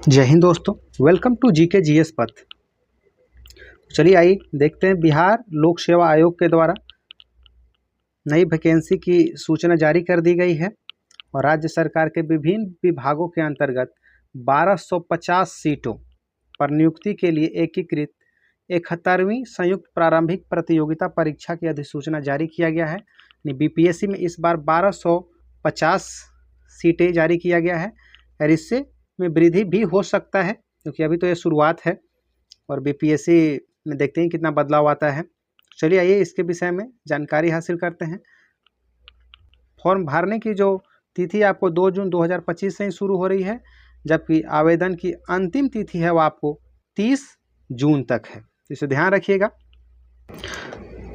जय हिंद दोस्तों, welcome to GK GS पथ। चलिए आइए देखते हैं बिहार लोक सेवा आयोग के द्वारा नई वैकेंसी की सूचना जारी कर दी गई है और राज्य सरकार के विभिन्न विभागों के अंतर्गत 1250 सीटों पर नियुक्ति के लिए एकीकृत 71वीं संयुक्त प्रारंभिक प्रतियोगिता परीक्षा की अधिसूचना जारी किया गया है। बीपीएससी में इस बार 1250 सीटें जारी किया गया है और इससे में वृद्धि भी हो सकता है क्योंकि अभी तो ये शुरुआत है और बीपीएससी में देखते हैं कितना बदलाव आता है। चलिए आइए इसके विषय में जानकारी हासिल करते हैं। फॉर्म भरने की जो तिथि आपको 2 जून 2025 से ही शुरू हो रही है, जबकि आवेदन की अंतिम तिथि है वो आपको 30 जून तक है। इसे ध्यान रखिएगा।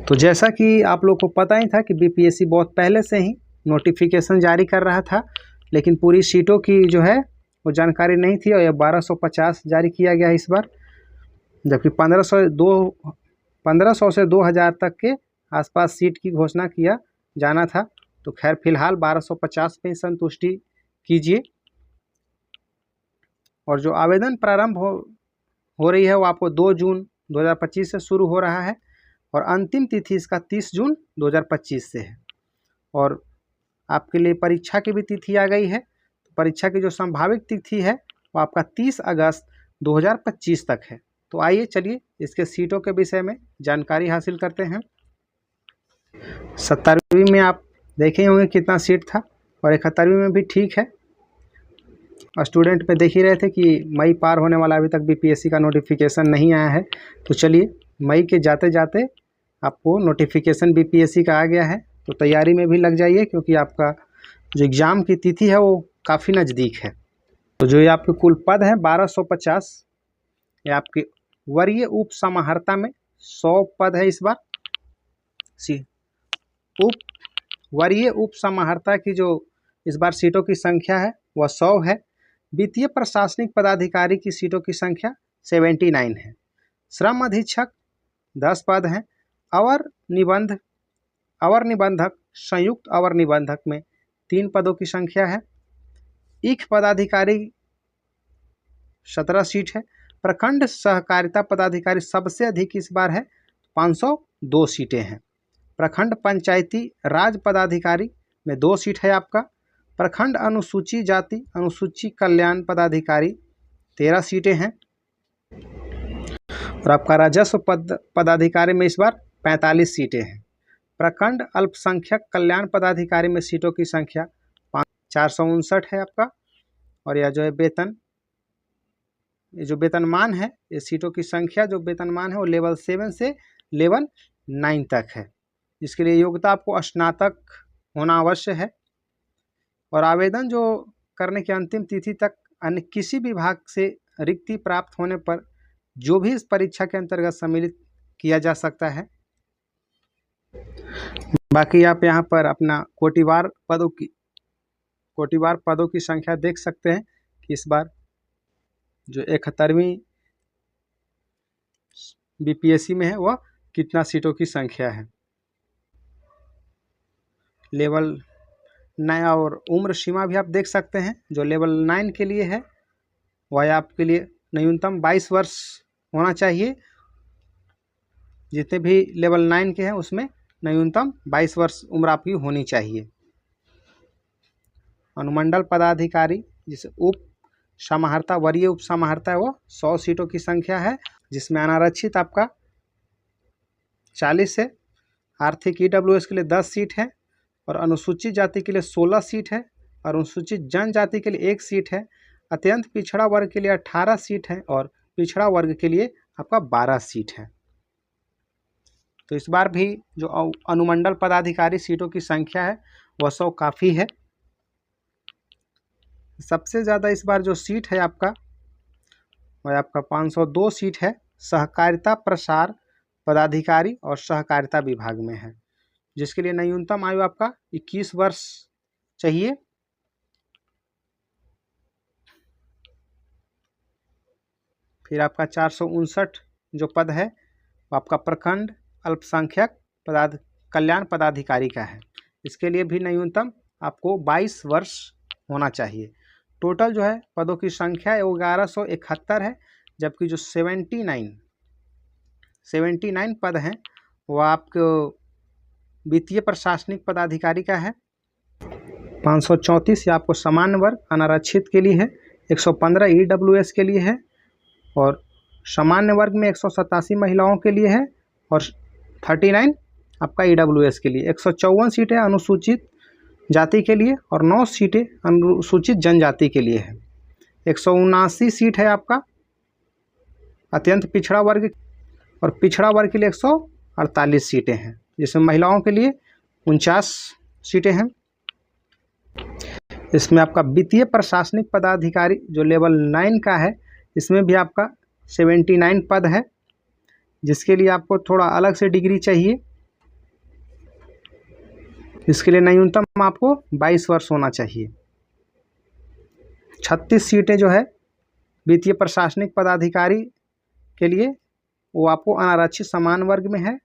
तो जैसा कि आप लोग को पता ही था कि बीपीएससी बहुत पहले से ही नोटिफिकेशन जारी कर रहा था, लेकिन पूरी सीटों की जो है वो जानकारी नहीं थी और यह 1250 जारी किया गया है इस बार, जबकि 1500 से 2000 तक के आसपास सीट की घोषणा किया जाना था। तो खैर फिलहाल 1250 पे संतुष्टि कीजिए और जो आवेदन प्रारंभ हो रही है वो आपको 2 जून 2025 से शुरू हो रहा है और अंतिम तिथि इसका 30 जून 2025 से है। और आपके लिए परीक्षा की भी तिथि आ गई है। परीक्षा की जो संभावित तिथि है वो आपका 30 अगस्त 2025 तक है। तो आइए चलिए इसके सीटों के विषय में जानकारी हासिल करते हैं। 70वीं में आप देखे होंगे कितना सीट था और 71वीं में भी ठीक है। स्टूडेंट में देख ही रहे थे कि मई पार होने वाला, अभी तक बीपीएससी का नोटिफिकेशन नहीं आया है। तो चलिए मई के जाते जाते आपको नोटिफिकेशन बीपीएससी का आ गया है, तो तैयारी में भी लग जाइए क्योंकि आपका जो एग्ज़ाम की तिथि है वो काफ़ी नज़दीक है। तो जो ये आपके कुल पद हैं 1250, ये आपके वरीय उप समाहर्ता में 100 पद है इस बार। वरीय उप समाहर्ता की जो इस बार सीटों की संख्या है वह 100 है। वित्तीय प्रशासनिक पदाधिकारी की सीटों की संख्या 79 है। श्रम अधीक्षक 10 पद हैं। अवर निबंधक संयुक्त अवर निबंधक में 3 पदों की संख्या है। ईख पदाधिकारी 17 सीट है। प्रखंड सहकारिता पदाधिकारी सबसे अधिक इस बार है, 502 सीटें हैं। प्रखंड पंचायती राज पदाधिकारी में 2 सीट है आपका। प्रखंड अनुसूची जाति अनुसूची कल्याण पदाधिकारी 13 सीटें हैं और आपका राजस्व पदाधिकारी में इस बार 45 सीटें हैं। प्रखंड अल्पसंख्यक कल्याण पदाधिकारी में सीटों की संख्या 459 है आपका। और यह जो है ये जो वेतनमान है, ये सीटों की संख्या जो वेतनमान है वो लेवल 7 से लेवल 9 तक है। इसके लिए योग्यता आपको स्नातक होना अवश्य है और आवेदन जो करने की अंतिम तिथि तक अन्य किसी विभाग से रिक्ति प्राप्त होने पर जो भी इस परीक्षा के अंतर्गत सम्मिलित किया जा सकता है। बाकी आप यहाँ पर अपना कोटिवार पदों की संख्या देख सकते हैं कि इस बार जो 71वीं बीपीएससी में है वह कितना सीटों की संख्या है। लेवल 9 और उम्र सीमा भी आप देख सकते हैं। जो लेवल 9 के लिए है वह आपके लिए न्यूनतम 22 वर्ष होना चाहिए। जितने भी लेवल 9 के हैं उसमें न्यूनतम 22 वर्ष उम्र आपकी होनी चाहिए। अनुमंडल पदाधिकारी जिसे उप समाहर्ता वरीय उप समाहर्ता है वो 100 सीटों की संख्या है, जिसमें अनारक्षित आपका 40 है। आर्थिक ईडब्ल्यूएस के लिए 10 सीट है और अनुसूचित जाति के लिए 16 सीट है और अनुसूचित जनजाति के लिए 1 सीट है। अत्यंत पिछड़ा वर्ग के लिए 18 सीट है और पिछड़ा वर्ग के लिए आपका 12 सीट है। तो इस बार भी जो अनुमंडल पदाधिकारी सीटों की संख्या है वह 100 काफ़ी है। सबसे ज़्यादा इस बार जो सीट है आपका वह आपका 502 सीट है। सहकारिता प्रसार पदाधिकारी और सहकारिता विभाग में है, जिसके लिए न्यूनतम आयु आपका 21 वर्ष चाहिए। फिर आपका 459 जो पद है वो आपका प्रखंड अल्पसंख्यक कल्याण पदाधिकारी का है। इसके लिए भी न्यूनतम आपको 22 वर्ष होना चाहिए। टोटल जो है पदों की संख्या 1171 है, जबकि जो 79 पद हैं वो आपको वित्तीय प्रशासनिक पदाधिकारी का है। 534 ये आपको सामान्य वर्ग अनारक्षित के लिए है, 115 EWS के लिए है, और सामान्य वर्ग में 187 महिलाओं के लिए है, और 39 आपका EWS के लिए। 154 सीटें अनुसूचित जाति के लिए और 9 सीटें अनुसूचित जनजाति के लिए है। 179 सीट है आपका अत्यंत पिछड़ा वर्ग, और पिछड़ा वर्ग के लिए 148 सीटें हैं, जिसमें महिलाओं के लिए 49 सीटें हैं। इसमें आपका वित्तीय प्रशासनिक पदाधिकारी जो लेवल 9 का है, इसमें भी आपका 79 पद है, जिसके लिए आपको थोड़ा अलग से डिग्री चाहिए। इसके लिए न्यूनतम आपको 22 वर्ष होना चाहिए। 36 सीटें जो है वित्तीय प्रशासनिक पदाधिकारी के लिए वो आपको अनारक्षित समान वर्ग में है।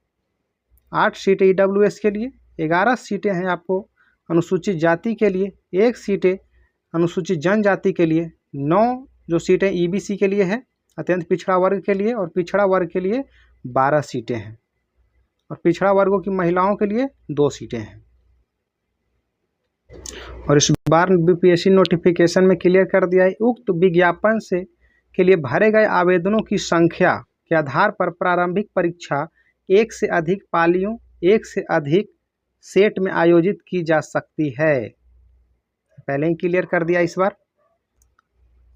8 सीटें EWS के लिए, 11 सीटें हैं आपको अनुसूचित जाति के लिए, 1 सीटें अनुसूचित जनजाति के लिए, 9 जो सीटें EBC के लिए है अत्यंत पिछड़ा वर्ग के लिए, और पिछड़ा वर्ग के लिए 12 सीटें हैं, और पिछड़ा वर्गों की महिलाओं के लिए 2 सीटें हैं। और इस बार BPSC नोटिफिकेशन में क्लियर कर दिया है, उक्त विज्ञापन से के लिए भरे गए आवेदनों की संख्या के आधार पर प्रारंभिक परीक्षा 1 से अधिक पालियों 1 से अधिक सेट में आयोजित की जा सकती है। पहले ही क्लियर कर दिया इस बार।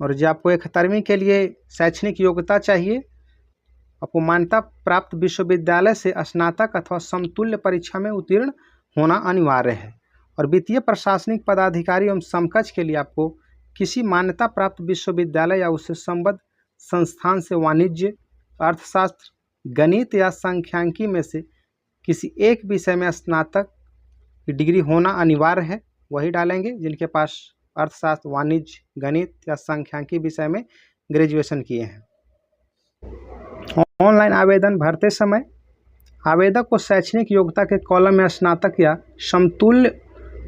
और जो आपको 71वीं के लिए शैक्षणिक योग्यता चाहिए, आपको मान्यता प्राप्त विश्वविद्यालय से स्नातक अथवा समतुल्य परीक्षा में उत्तीर्ण होना अनिवार्य है। और वित्तीय प्रशासनिक पदाधिकारी एवं समकक्ष के लिए आपको किसी मान्यता प्राप्त विश्वविद्यालय या उससे संबद्ध संस्थान से वाणिज्य, अर्थशास्त्र, गणित या सांख्यिकी में से किसी एक विषय में स्नातक की डिग्री होना अनिवार्य है। वही डालेंगे जिनके पास अर्थशास्त्र, वाणिज्य, गणित या सांख्यिकी विषय में ग्रेजुएशन किए हैं। ऑनलाइन आवेदन भरते समय आवेदक को शैक्षणिक योग्यता के कॉलम में स्नातक या समतुल्य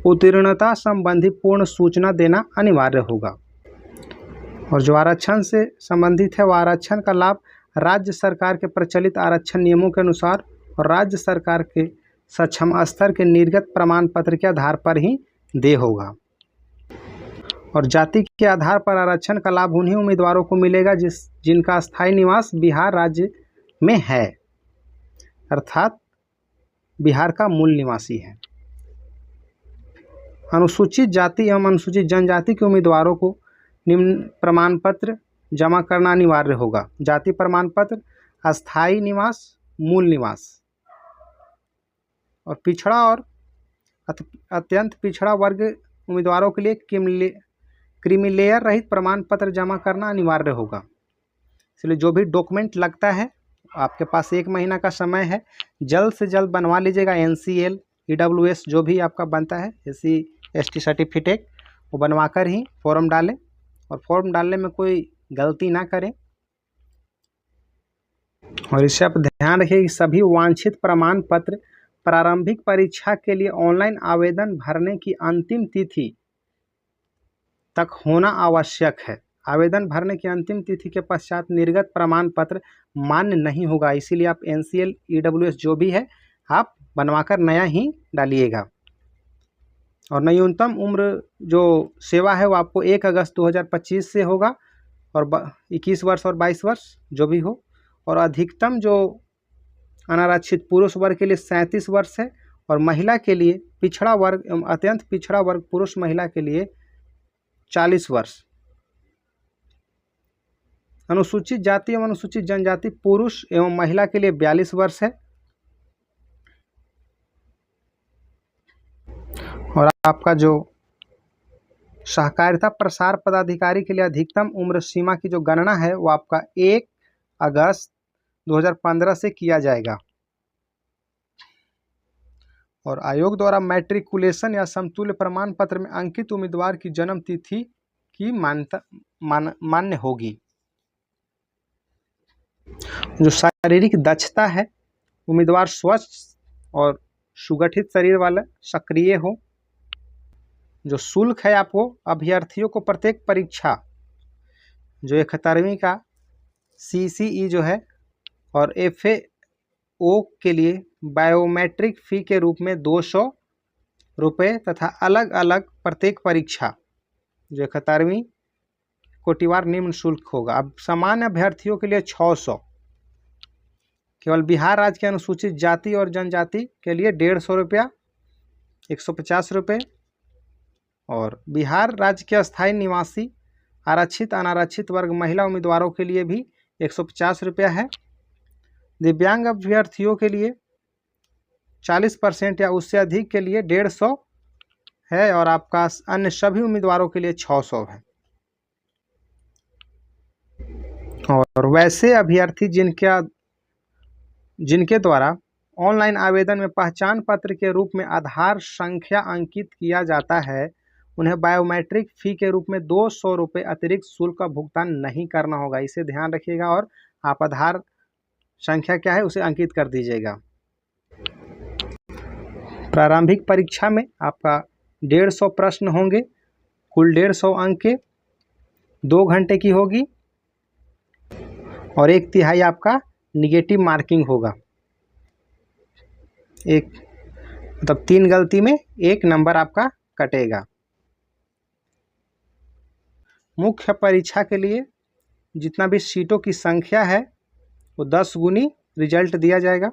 उत्तीर्णता संबंधी पूर्ण सूचना देना अनिवार्य होगा। और जो आरक्षण से संबंधित है, वह आरक्षण का लाभ राज्य सरकार के प्रचलित आरक्षण नियमों के अनुसार और राज्य सरकार के सक्षम स्तर के निर्गत प्रमाण पत्र के आधार पर ही दे होगा। और जाति के आधार पर आरक्षण का लाभ उन्हीं उम्मीदवारों को मिलेगा जिनका स्थायी निवास बिहार राज्य में है, अर्थात बिहार का मूल निवासी है। अनुसूचित जाति एवं अनुसूचित जनजाति के उम्मीदवारों को निम्न प्रमाण पत्र जमा करना अनिवार्य होगा: जाति प्रमाण पत्र, अस्थायी निवास, मूल निवास। और पिछड़ा और अत्यंत पिछड़ा वर्ग उम्मीदवारों के लिए क्रीमीलेयर रहित प्रमाण पत्र जमा करना अनिवार्य होगा। इसलिए जो भी डॉक्यूमेंट लगता है, आपके पास 1 महीना का समय है, जल्द से जल्द बनवा लीजिएगा। NCL, EWS जो भी आपका बनता है, SC ST सर्टिफिकेट, वो बनवा कर ही फॉर्म डालें, और फॉर्म डालने में कोई गलती ना करें। और इससे आप ध्यान रखिए कि सभी वांछित प्रमाण पत्र प्रारंभिक परीक्षा के लिए ऑनलाइन आवेदन भरने की अंतिम तिथि तक होना आवश्यक है। आवेदन भरने की अंतिम तिथि के पश्चात निर्गत प्रमाण पत्र मान्य नहीं होगा। इसीलिए आप NCL, EWS जो भी है आप बनवाकर नया ही डालिएगा। और न्यूनतम उम्र जो सेवा है वो आपको 1 अगस्त 2025 से होगा, और 21 वर्ष और 22 वर्ष जो भी हो। और अधिकतम जो अनारक्षित पुरुष वर्ग के लिए 37 वर्ष है, और महिला के लिए पिछड़ा वर्ग एवं अत्यंत पिछड़ा वर्ग पुरुष महिला के लिए 40 वर्ष। अनुसूचित जाति एवं अनुसूचित जनजाति पुरुष एवं महिला के लिए 42 वर्ष है। और आपका जो सहकारिता प्रसार पदाधिकारी के लिए अधिकतम उम्र सीमा की जो गणना है वो आपका 1 अगस्त 2015 से किया जाएगा। और आयोग द्वारा मैट्रिकुलेशन या समतुल्य प्रमाण पत्र में अंकित उम्मीदवार की जन्म तिथि की मान्य होगी। जो शारीरिक दक्षता है, उम्मीदवार स्वस्थ और सुगठित शरीर वाला, सक्रिय हो, जो शुल्क है आपको अभ्यर्थियों को प्रत्येक परीक्षा जो 71वीं का CCE जो है और FAO के लिए बायोमेट्रिक फ़ी के रूप में 200 रुपये तथा अलग अलग प्रत्येक परीक्षा जो 71वीं कोटिवार निम्न शुल्क होगा। अब सामान्य अभ्यर्थियों के लिए 600, केवल बिहार राज्य के अनुसूचित जाति और जनजाति के लिए 150 रुपया 150 रुपये, और बिहार राज्य के अस्थायी निवासी आरक्षित अनारक्षित वर्ग महिला उम्मीदवारों के लिए भी 150 रुपया है। दिव्यांग अभ्यर्थियों के लिए 40% या उससे अधिक के लिए 150 है, और आपका अन्य सभी उम्मीदवारों के लिए 600 है। और वैसे अभ्यर्थी जिनके द्वारा ऑनलाइन आवेदन में पहचान पत्र के रूप में आधार संख्या अंकित किया जाता है, उन्हें बायोमेट्रिक फ़ी के रूप में 200 रुपये अतिरिक्त शुल्क का भुगतान नहीं करना होगा। इसे ध्यान रखिएगा और आप आधार संख्या क्या है उसे अंकित कर दीजिएगा। प्रारंभिक परीक्षा में आपका 150 प्रश्न होंगे, कुल 150 अंक के, 2 घंटे की होगी और 1/3 आपका निगेटिव मार्किंग होगा। मतलब 3 गलती में 1 नंबर आपका कटेगा। मुख्य परीक्षा के लिए जितना भी सीटों की संख्या है वो 10 गुनी रिजल्ट दिया जाएगा।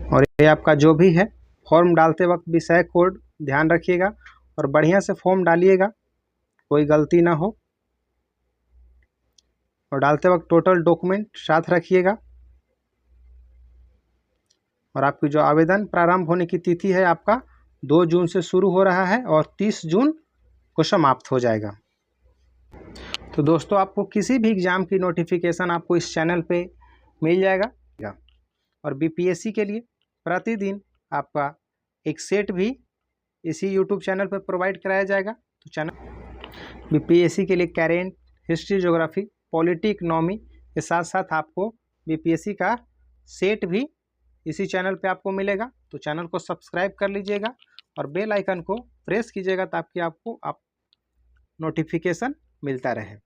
और ये आपका जो भी है फॉर्म डालते वक्त विषय कोड ध्यान रखिएगा और बढ़िया से फॉर्म डालिएगा, कोई गलती ना हो। और डालते वक्त टोटल डॉक्यूमेंट साथ रखिएगा। और आपकी जो आवेदन प्रारंभ होने की तिथि है आपका 2 जून से शुरू हो रहा है और 30 जून को समाप्त हो जाएगा। तो दोस्तों, आपको किसी भी एग्ज़ाम की नोटिफिकेशन आपको इस चैनल पे मिल जाएगा। और BPSC के लिए प्रतिदिन आपका एक सेट भी इसी YouTube चैनल पर प्रोवाइड कराया जाएगा। तो चैनल BPSC के लिए current, history, geography, polity, economy के साथ साथ आपको BPSC का सेट भी इसी चैनल पे आपको मिलेगा। तो चैनल को सब्सक्राइब कर लीजिएगा और बेल आइकन को प्रेस कीजिएगा ताकि आपको नोटिफिकेशन मिलता रहे।